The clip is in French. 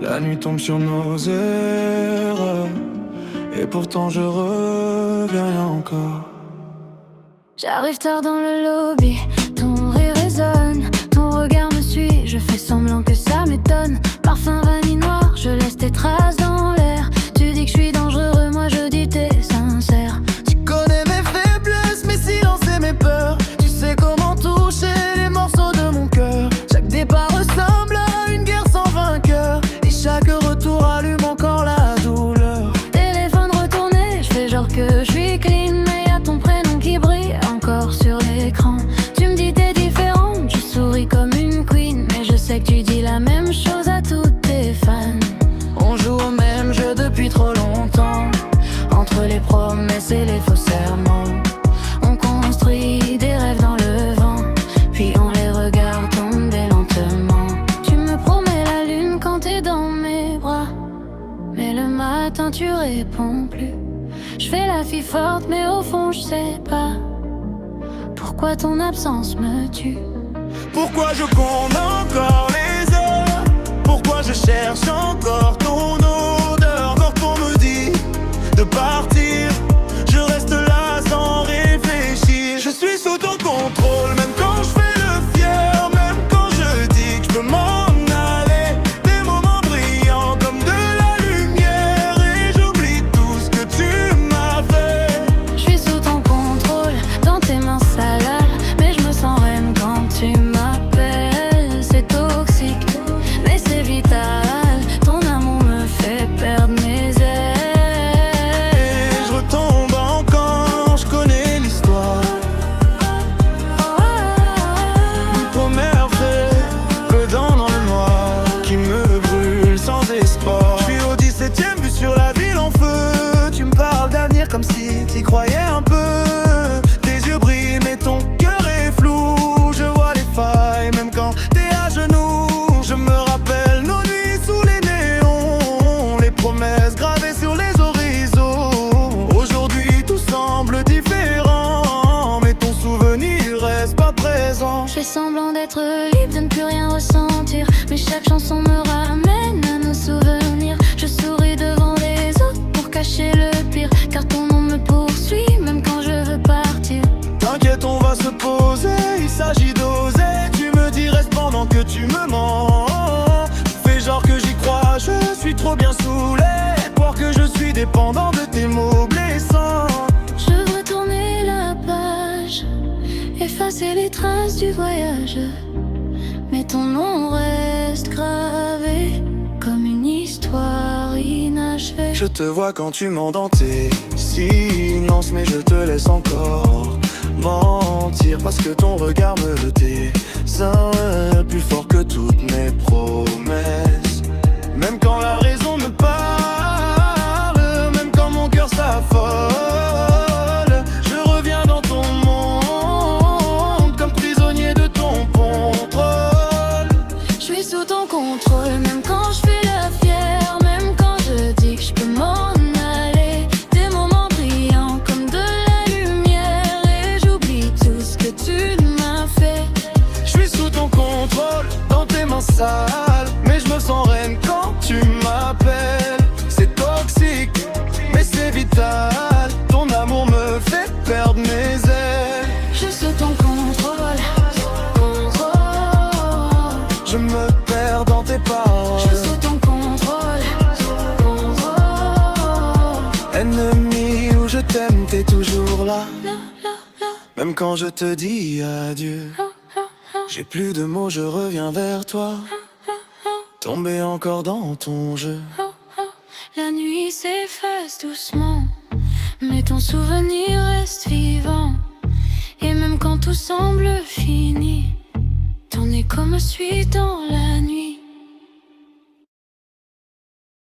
La nuit tombe sur nos erreurs, et pourtant je reviens encore. J'arrive tard dans le lobby, ton rire résonne, ton regard me suit, je fais semblant que ça m'étonne. Parfum vanille noir, je laisse tes traces dans l'air. Tu dis que je suis dangereux, moi je dis t'es sincère. Tu connais mes faiblesses, mes silences et mes peurs. Tu sais comment toucher les morceaux de mon cœur. Chaque départ ressemble à une guerre sans vainqueur, et chaque retour allume encore la douleur. Téléphone retourné, je fais genre que je suis clean, mais y'a ton prénom qui brille encore sur l'écran. Tu me dis t'es différente, je souris comme une queen, mais je sais que tu dis la même chose à toutes tes fans. On joue au même jeu depuis trop longtemps, entre les promesses et les faux serments. On construit des rêves dans le vent, puis on les regarde tomber lentement. Tu me promets la lune quand t'es dans mes bras, mais le matin tu réponds plus. Je fais la fille forte, mais au fond je sais pas pourquoi ton absence me tue. Pourquoi je compte encore les heures? Pourquoi je cherche encore ton odeur? Quand on me dit de partir, je reste là sans réfléchir. Je suis sous ton contrôle, même quand je fais le fier, même quand je dis que je peux m'en aller. Des moments brillants comme de la lumière, et j'oublie tout ce que tu m'as fait. Je suis sous ton contrôle, dans tes mains sales, mais je me sens reine quand tu m'appelles. C'est toxique, mais c'est vital. Ton amour me fait perdre mes ailes. Et je retombe encore, je connais l'histoire. Une première fée, que dans le noir, qui me brûle sans espoir. Je suis au 17ème, vue sur la ville en feu. Tu me parles d'avenir comme si t'y croyais un peu. Tes yeux brillent mais ton cœur est flou. Je vois les failles même quand t'es à genoux. Je me rappelle nos nuits sous les néons, les promesses gravées sur les horizons. Aujourd'hui tout semble différent, mais ton souvenir reste pas présent. Je fais semblant d'être libre, de ne plus rien ressentir, mais chaque chanson me ramène à nos souvenirs. Je souris devant les autres pour cacher le pire, car ton nom me poursuit même quand je veux partir. T'inquiète, on va se poser, il s'agit d'oser. Tu me dis reste pendant que tu me mens. Fais genre que j'y crois, je suis trop bien saoulé. Croire que je suis dépendant de tes mots blessants. Je veux tourner la page, effacer les traces du voyage, mais ton nom reste gravé comme une histoire inachevée. Je te vois quand tu mens dans tes silences, mais je te laisse encore mentir, parce que ton regard me désarme plus fort que toutes mes promesses. Même quand la raison me parle, même quand mon cœur s'affole, je reviens dans ton monde comme prisonnier de ton contrôle. Je suis sous ton contrôle, même quand je fais la fière, même quand je dis que je peux m'en aller. Des moments brillants comme de la lumière, et j'oublie tout ce que tu m'as fait. Je suis sous ton contrôle, dans tes mains sales, mais je me sens reine quand tu m'appelles. C'est toxique, mais c'est vital. Ton amour me fait perdre mes ailes. Je suis sous ton contrôle, contrôle. Je me perds dans tes paroles. Je suis sous ton contrôle, contrôle. Ennemi où je t'aime, t'es toujours là. La, la, la, Même quand je te dis adieu, la, la, la. j'ai plus de mots, je reviens vers toi. Tombé encore dans ton jeu. La nuit s'efface doucement, mais ton souvenir reste vivant. Et même quand tout semble fini, ton écho me suit dans la nuit.